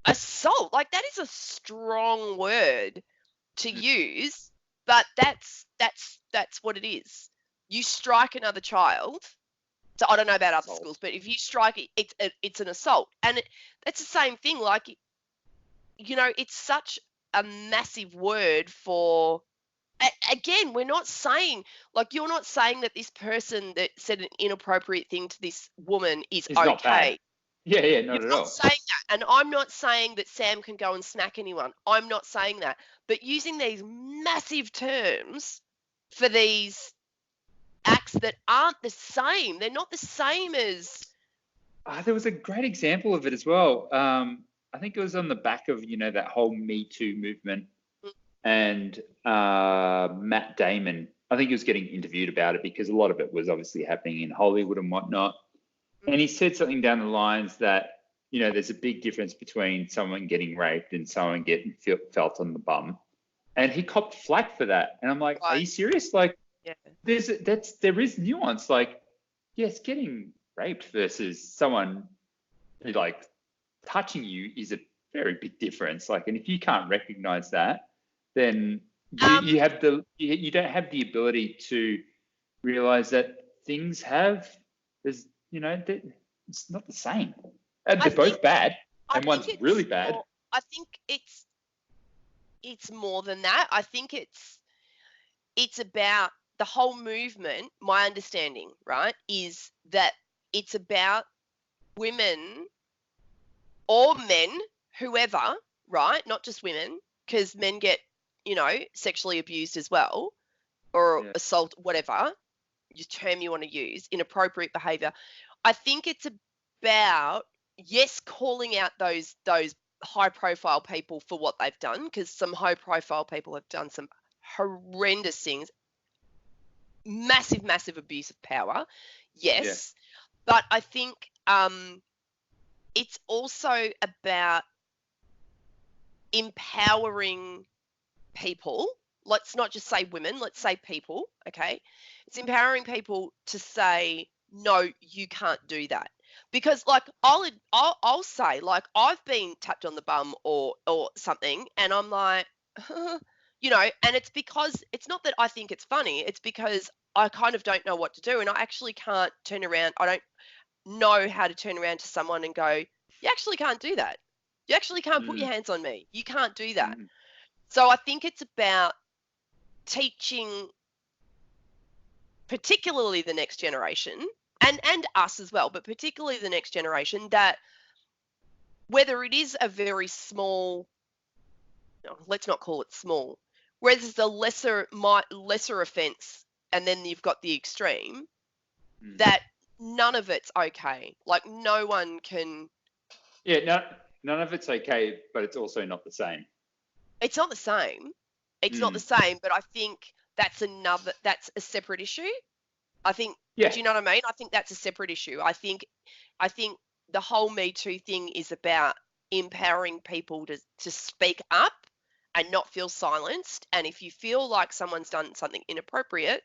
assault, like, that is a strong word to use, but that's what it is. You strike another child. So I don't know about other schools, but if you strike it, it's an assault, and that's the same thing. Like, it's such a massive word for. Again, we're not saying, like, you're not saying that this person that said an inappropriate thing to this woman is okay. Not bad. Yeah, not at all. I'm not saying that, and I'm not saying that Sam can go and smack anyone. I'm not saying that, but using these massive terms for these acts that aren't the same. They're not the same as. There was a great example of it as well. I think it was on the back of that whole Me Too movement, and Matt Damon. I think he was getting interviewed about it because a lot of it was obviously happening in Hollywood and whatnot. And he said something down the lines that, there's a big difference between someone getting raped and someone getting felt on the bum. And he copped flack for that. And I'm like, are you serious? Like, there is nuance. Like, yes, getting raped versus someone like touching you is a very big difference. Like, and if you can't recognize that, then you don't have the ability to realize that things it's not the same. They're both bad, and one's really bad. I think it's more than that. I think it's about the whole movement. My understanding, right, is that it's about women or men, whoever, right? Not just women, because men get, sexually abused as well, or assault, whatever your term you want to use, inappropriate behavior. I think it's about, yes, calling out those high profile people for what they've done, because some high profile people have done some horrendous things, massive abuse of power. Yes. Yeah. But I think it's also about empowering people. Let's not just say women, let's say people, okay? It's empowering people to say, no, you can't do that. Because like I'll say, like, I've been tapped on the bum or something, and I'm like, and it's because it's not that I think it's funny, it's because I kind of don't know what to do, and I actually can't turn around. I don't know how to turn around to someone and go, you actually can't do that. You actually can't put your hands on me. You can't do that. So I think it's about teaching, particularly the next generation, and us as well, but particularly the next generation, that whether it is a very small, let's not call it small, whereas there's a lesser offence, and then you've got the extreme, that none of it's okay. Like, no one can. Yeah, none of it's okay, but it's also not the same. It's not the same. It's not the same, but I think that's a separate issue. I think, do you know what I mean? I think that's a separate issue. I think the whole Me Too thing is about empowering people to speak up and not feel silenced. And if you feel like someone's done something inappropriate,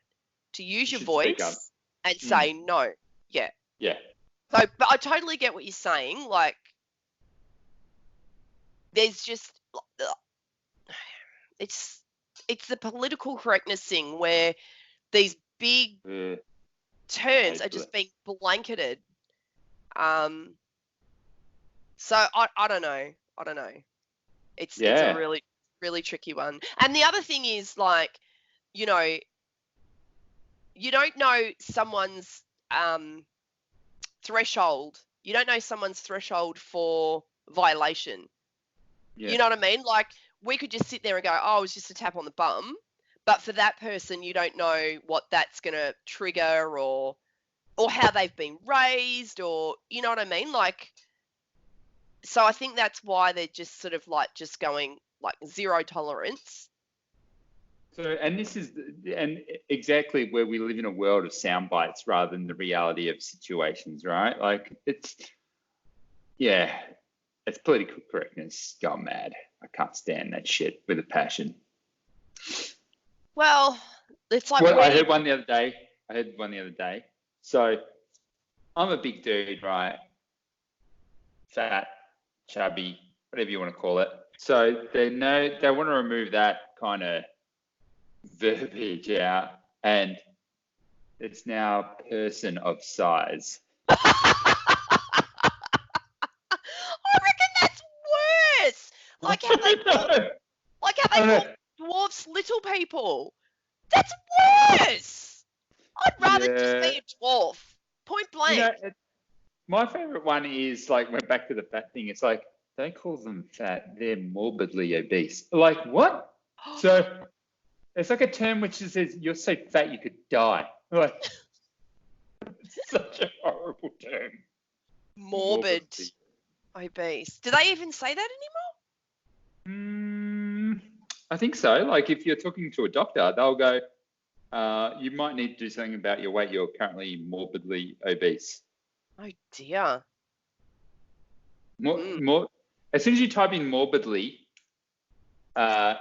to use your voice and say no. Yeah. Yeah. So, but I totally get what you're saying. Like, there's just, it's the political correctness thing where these big terms are just being blanketed. So I don't know. It's a really, really tricky one. And the other thing is, like, you don't know someone's threshold. You don't know someone's threshold for violation. Yeah. You know what I mean? Like, we could just sit there and go, oh, it was just a tap on the bum. But for that person, you don't know what that's going to trigger or how they've been raised, or, you know what I mean? Like, so I think that's why they're just sort of like just going like zero tolerance. So, and this is exactly where we live in a world of sound bites rather than the reality of situations, right? Like, it's political correctness gone mad. I can't stand that shit with a passion. Well, it's like, I heard one the other day. So I'm a big dude, right? Fat, chubby, whatever you want to call it. So they want to remove that kind of verbiage out, and it's now person of size. Like how they call dwarfs little people. That's worse. I'd rather just be a dwarf. Point blank. My favourite one is, like, went back to the fat thing. It's like, don't call them fat. They're morbidly obese. Like, what? So it's like a term which says you're so fat you could die. Like, it's such a horrible term. Morbid obese. Do they even say that anymore? I think so. Like, if you're talking to a doctor, they'll go, you might need to do something about your weight. You're currently morbidly obese. Oh dear. More. As soon as you type in morbidly, it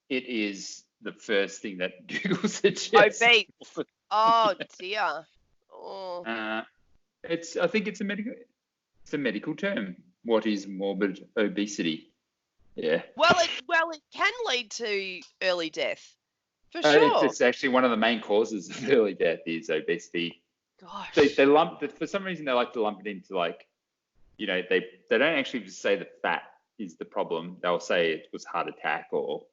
is the first thing that Google suggests. Obese. Oh dear. Oh. I think it's a medical term. What is morbid obesity? Yeah. Well, it can lead to early death, for sure. It's actually one of the main causes of early death is obesity. Gosh. They lump, for some reason, they like to lump it into, like, they don't actually say the fat is the problem. They'll say it was heart attack or.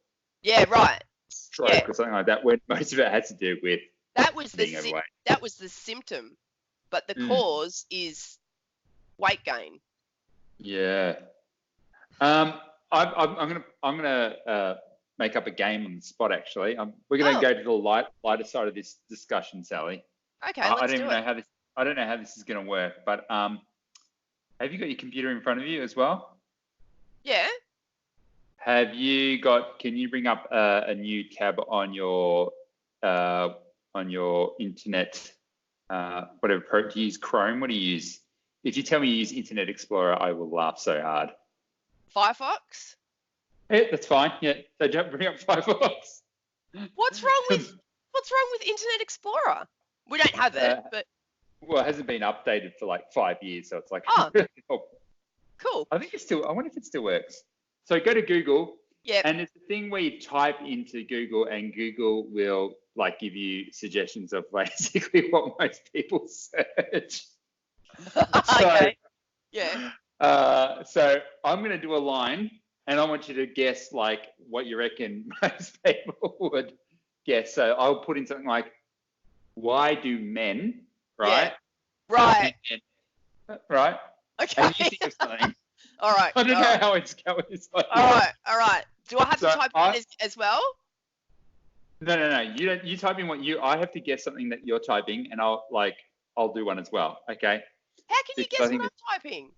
Yeah, right. stroke or something like that, when most of it has to do with being overweight. That was the symptom, but the cause is weight gain. Yeah. I'm gonna make up a game on the spot. Actually, we're gonna go to the lighter side of this discussion, Sally. Okay, let's do it. I don't know how this is gonna work, but have you got your computer in front of you as well? Yeah. Can you bring up a new tab on your internet, whatever, do you use Chrome? What do you use? If you tell me you use Internet Explorer, I will laugh so hard. Firefox? Yeah, that's fine. Yeah, so don't bring up Firefox. What's wrong with Internet Explorer? We don't have it, but... Well, it hasn't been updated for like 5 years, so it's like... Oh, cool. I wonder if it still works. So go to Google, yep. And it's the thing where you type into Google and Google will like give you suggestions of basically what most people search. Okay. Yeah. So I'm going to do a line and I want you to guess like what you reckon most people would guess. So I'll put in something like, why do men, right? Yeah. Right. Right. Okay. And you think of something. All right. I don't know how it's going. All right. Do I have to type in as well? No. You type in I have to guess something that you're typing, and I'll do one as well. Okay. How can you guess what I'm typing?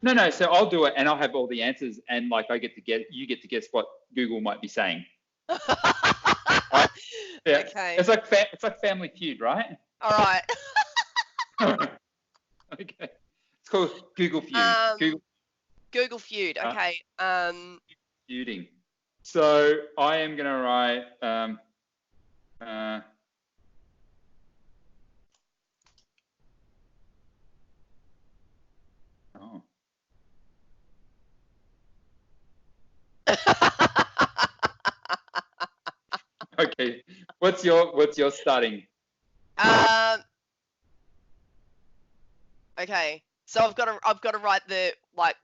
No. So I'll do it, and I'll have all the answers, and you get to guess what Google might be saying. Right? Yeah. Okay. It's like Family Feud, right? All right. Okay. It's called Google Feud. Google Feud. Okay. Feuding. So I am gonna write Okay. What's your starting? Okay. So I've got to write the what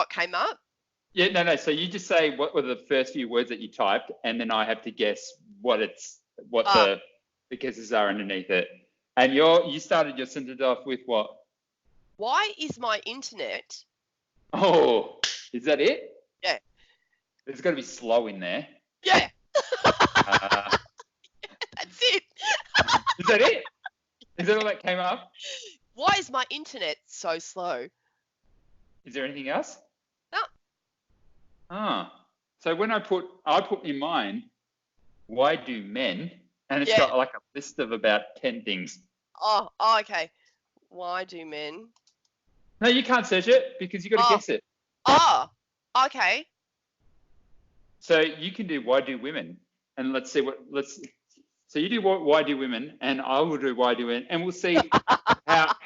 came up. Yeah, no. So you just say what were the first few words that you typed, and then I have to guess what the guesses are underneath it. And you started your sentence off with what? Why is my internet? Oh, is that it? Yeah. There's got to be slow in there. Yeah. That's it. Is that it? Is that all that came up? Why is my internet so slow? Is there anything else? No. So when I put in mine, why do men? And it's got like a list of about 10 things. Oh, okay. Why do men? No, you can't search it because you got to guess it. Oh, okay. So you can do why do women, and let's see So you do why do women, and I will do why do men, and we'll see how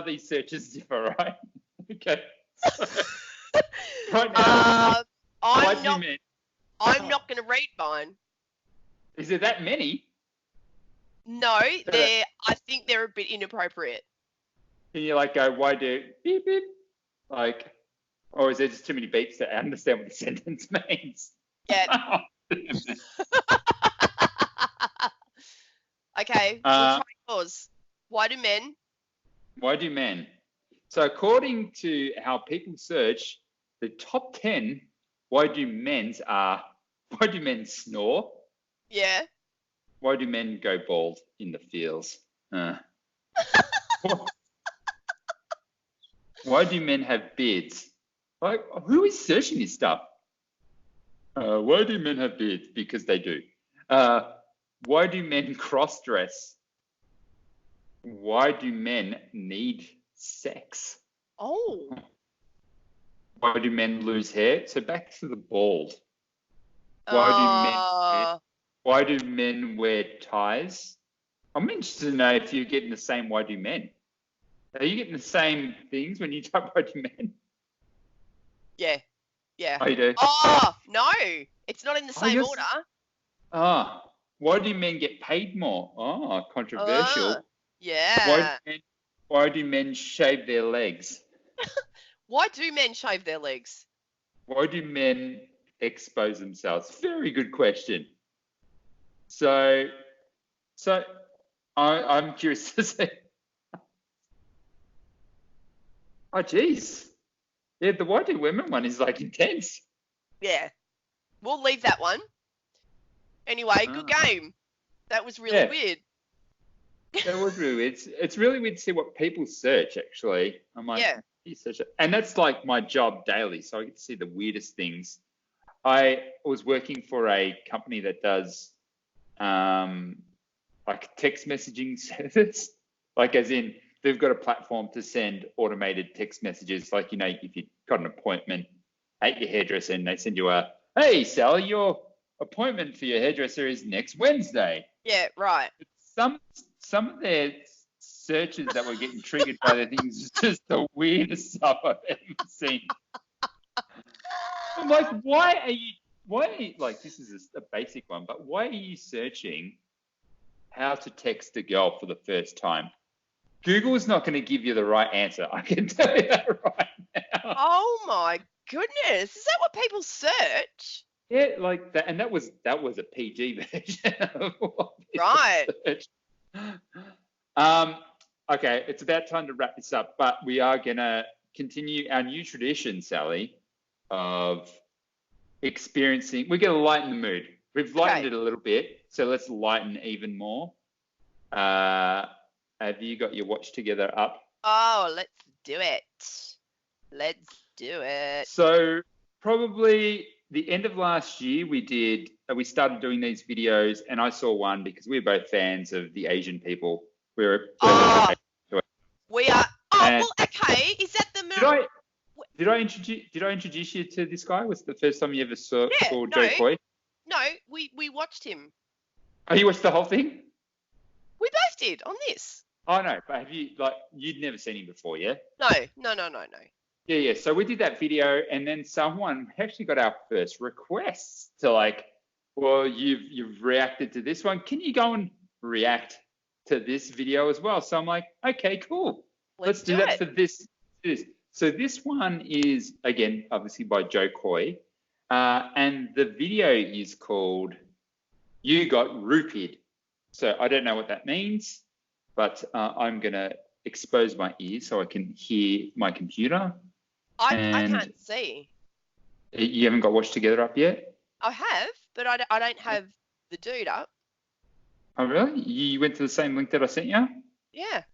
these searches differ, right? Okay. Right now, I'm not going to read mine. Is there that many? No, I think they're a bit inappropriate. Can you go why do beep beep, or is there just too many beeps to understand what the sentence means? Yeah. Okay, we'll try yours. Why do men? So according to how people search, the top 10 why do men snore? Yeah. Why do men go bald in the fields? Why do men have beards? Who is searching this stuff? Why do men have beards? Because they do. Why do men cross-dress? Why do men need sex? Oh. Why do men lose hair? So back to the bald. Why do men wear ties? I'm interested to know if you're getting the same why do men. Are you getting the same things when you type why do men? Yeah. Oh, you do? Oh, no. It's not in the same order. Why do men get paid more? Oh, controversial. Yeah. Why do men shave their legs? Why do men shave their legs? Why do men expose themselves? Very good question. So I'm curious to see. Oh, geez. Yeah, the why do women one is like intense. Yeah. We'll leave that one. Anyway, good game. That was really weird. That was really weird. It's really weird to see what people search, actually. I'm like, you search it. And that's like my job daily, so I get to see the weirdest things. I was working for a company that does like text messaging service, like as in they've got a platform to send automated text messages. Like, you know, if you've got an appointment at your hairdresser and they send you a, hey, Sally, your appointment for your hairdresser is next Wednesday. Yeah, right. Some of their searches that were getting triggered by the things is just the weirdest stuff I've ever seen. I'm like, why are you, like, this is a basic one, but why are you searching how to text a girl for the first time? Google is not going to give you the right answer. I can tell you that right now. Oh my goodness. Is that what people search? Yeah, like that. And that was a PG version of what right. Search. Okay, it's about time to wrap this up, but we are going to continue our new tradition, Sally, of experiencing. We're going to lighten the mood. We've lightened it a little bit, so let's lighten even more. Have you got your watch together up? Oh, let's do it. Let's do it. So probably the end of last year, we started doing these videos, and I saw one because we're both fans of the Asian people. We are. Oh, well, okay. Is that the? Did I introduce you to this guy? Was it the first time you ever saw Joe Coy? No, we watched him. Oh, you watched the whole thing? We both did on this. Oh no, but have you you'd never seen him before, yeah? No. Yeah. So we did that video, and then someone actually got our first request to like, well, you've reacted to this one. Can you go and react to this video as well? So I'm like, okay, cool. Let's do that for this. So this one is, again, obviously by Joe Coy, and the video is called "You Got Rupied." So I don't know what that means, but I'm gonna expose my ears so I can hear my computer. I can't see. You haven't got Watch Together up yet? I have, but I don't have the dude up. Oh, really? You went to the same link that I sent you? Yeah.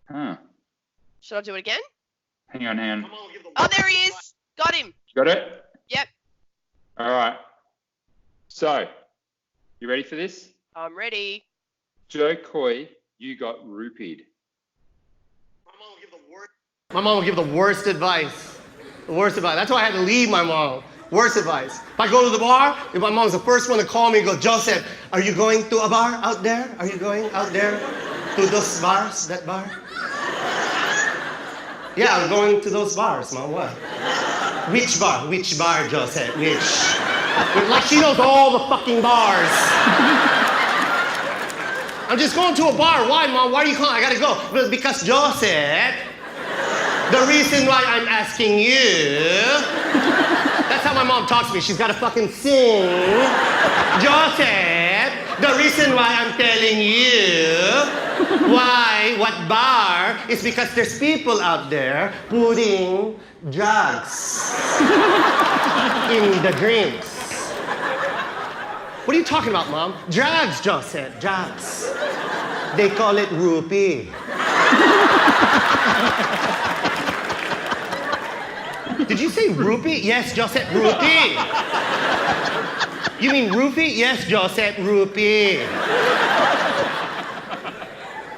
Huh. Should I do it again? Hang on. Oh, there he is. Got him. Got it? Yep. All right. So, you ready for this? I'm ready. Joe Coy, you got rupied. My mom would give the worst advice. The worst advice. That's why I had to leave my mom. Worst advice. If I go to the bar, if my mom's the first one to call me and go, Joseph, are you going to a bar out there? Are you going out there to those bars, that bar? Yeah, I'm going to those bars, Mom. What? Which bar? Which bar, Joseph? Which? Like she knows all the fucking bars. I'm just going to a bar. Why, Mom? Why are you calling? I gotta go. Well, because Joseph, the reason why I'm asking you, that's how my mom talks to me. She's gotta fucking sing. Joseph, the reason why I'm telling you what bar is because there's people out there putting drugs in the drinks. What are you talking about, Mom? Drugs, Joseph, drugs. They call it rupee. Did you say rupee? Yes, Joseph, rupee. You mean roofie? Yes, Joseph, rupee.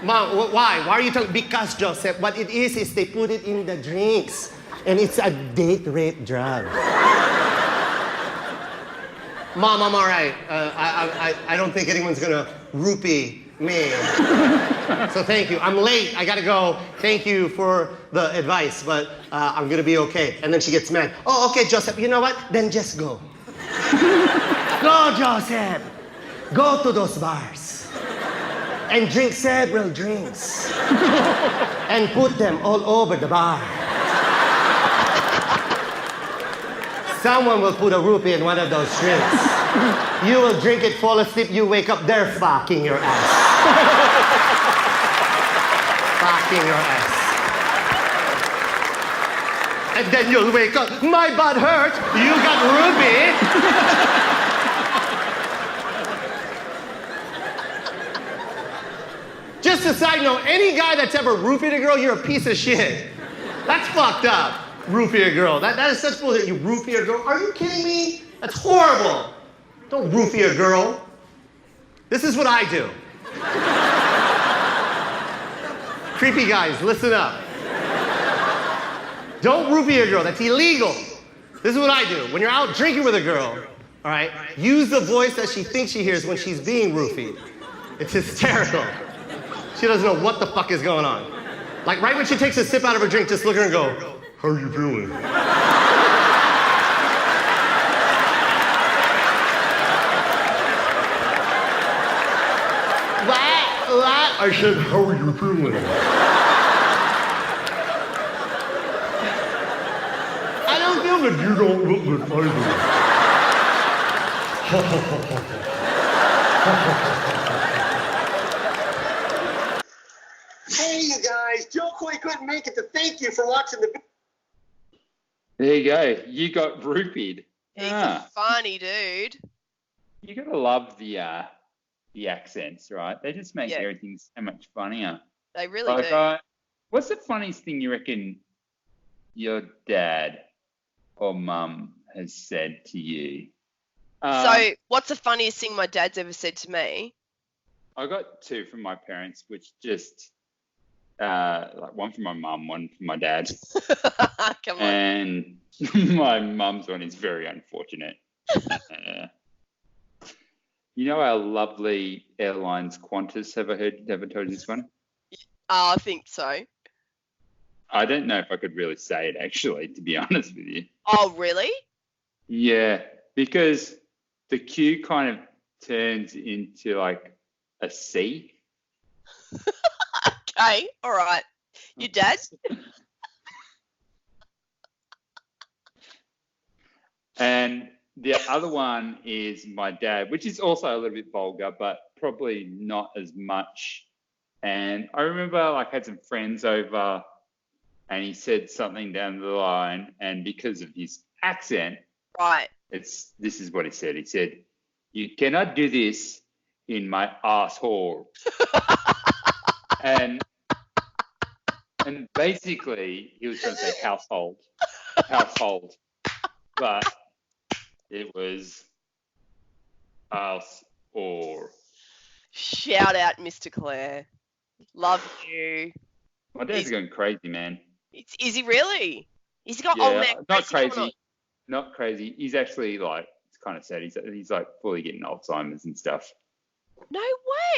Mom, why? Why are you talking? Because, Joseph, what it is they put it in the drinks. And it's a date rape drug. Mom, I'm all right. I don't think anyone's gonna rupee me. So thank you. I'm late. I gotta go. Thank you for the advice, but I'm gonna be okay. And then she gets mad. Oh, okay, Joseph. You know what? Then just go. Go, Joseph. Go to those bars and drink several drinks and put them all over the bar. Someone will put a rupee in one of those drinks. You will drink it, fall asleep, you wake up, they're fucking your ass. Fucking your ass. And then you'll wake up, my butt hurt, you got rupee. Just a side note, any guy that's ever roofied a girl, you're a piece of shit. That's fucked up. Roofie a girl. That is such bullshit. You roofie a girl? Are you kidding me? That's horrible. Don't roofie a girl. This is what I do. Creepy guys, listen up. Don't roofie a girl. That's illegal. This is what I do. When you're out drinking with a girl, all right, use the voice that she thinks she hears when she's being roofied. It's hysterical. She doesn't know what the fuck is going on. Like right when she takes a sip out of her drink, just look at her and go, how are you feeling? What? I said, how are you feeling? I don't feel good. You don't look good either. Hey, you guys. Joe Coy couldn't make it to thank you for watching the... There you go. You got rupied. He's a funny dude. You gotta love the accents, right? They just make everything so much funnier. They really do. What's the funniest thing you reckon your dad or mum has said to you? So, what's the funniest thing my dad's ever said to me? I got two from my parents, which just like one from my mum, one from my dad. Come on. And my mum's one is very unfortunate. You know our lovely airlines Qantas, have I told you this one? I think so. I don't know if I could really say it actually, to be honest with you. Oh, really? Yeah, because the Q kind of turns into like a C. Okay, all right. Your dad? And the other one is my dad, which is also a little bit vulgar, but probably not as much. And I remember like I had some friends over and he said something down the line, and because of his accent, right, this is what he said. He said, "You cannot do this in my asshole." and basically he was trying to say household, but it was us or. Shout out, Mr. Claire. Love you. My dad's going crazy, man. Is he really? He's got old man. Not crazy. Not crazy. He's actually like, it's kind of sad. He's like fully getting Alzheimer's and stuff. No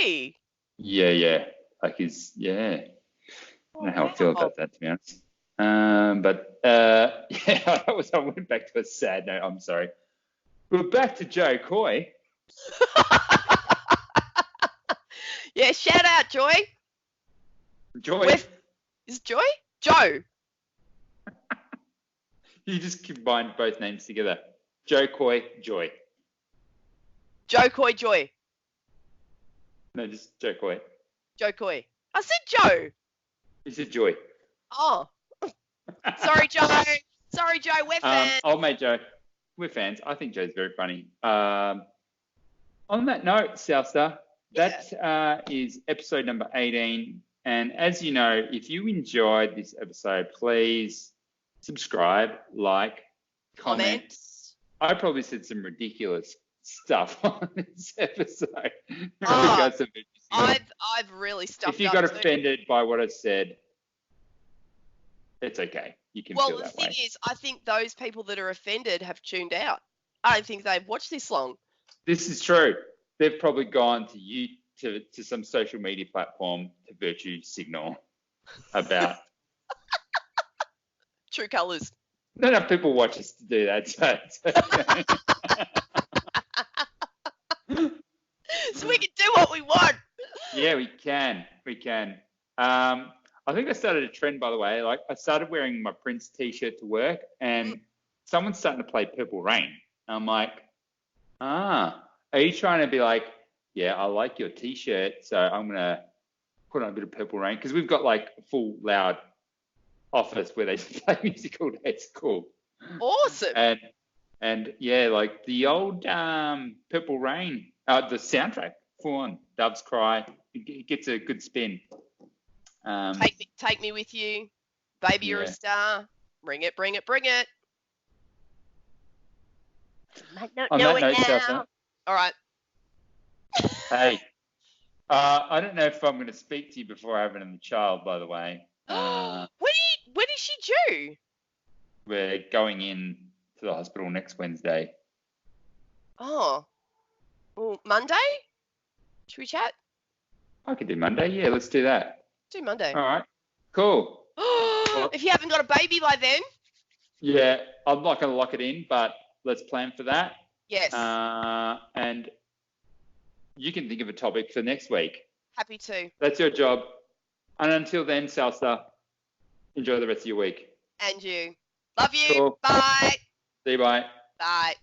way. Yeah. Like yeah. I don't know how I feel about that, to be honest. But yeah, I went back to a sad note. I'm sorry. We're back to Joe Coy. Yeah, shout out, Joy. Joy. Is it Joy? Joe. You just combined both names together. Joe Coy, Joy. Joe Coy, Joy. No, just Joe Coy. Joe Coy. I said Joe. You said Joy. Oh. Sorry, Joe. Sorry, Joe. We're fans. Oh, mate, Joe. We're fans. I think Joe's very funny. On that note, Southstar, that is episode number 18. And as you know, if you enjoyed this episode, please subscribe, like, comment. I probably said some ridiculous stuff on this episode. I've really stuffed up. If you got offended by what I said, it's okay. You can feel that way. Well, the thing is, I think those people that are offended have tuned out. I don't think they've watched this long. This is true. They've probably gone to some social media platform to virtue signal about True colours. Not enough people watch us to do that, so it's okay. So we can do what we want. Yeah, we can. I think I started a trend, by the way. Like I started wearing my Prince t-shirt to work, and someone's starting to play Purple Rain. I'm like, are you trying to be like, yeah, I like your T-shirt, so I'm going to put on a bit of Purple Rain? Because we've got like a full loud office where they play music all day. It's cool. Awesome. And yeah, like the old Purple Rain, the soundtrack, full on, Doves Cry, it gets a good spin. Take me with you. Baby, you're a star. Bring it, bring it, bring it. Might not know it now. All right. Hey, I don't know if I'm going to speak to you before I have another child, by the way. When is she due? We're going in to the hospital next Wednesday. Oh. Well, Monday? Should we chat? I could do Monday. Yeah, let's do that. Do Monday. All right. Cool. If you haven't got a baby by then. Yeah, I'm not going to lock it in, but let's plan for that. Yes. And you can think of a topic for next week. Happy to. That's your job. And until then, Salsa, enjoy the rest of your week. And you. Love you. Cool. Bye. See you. Bye. Bye.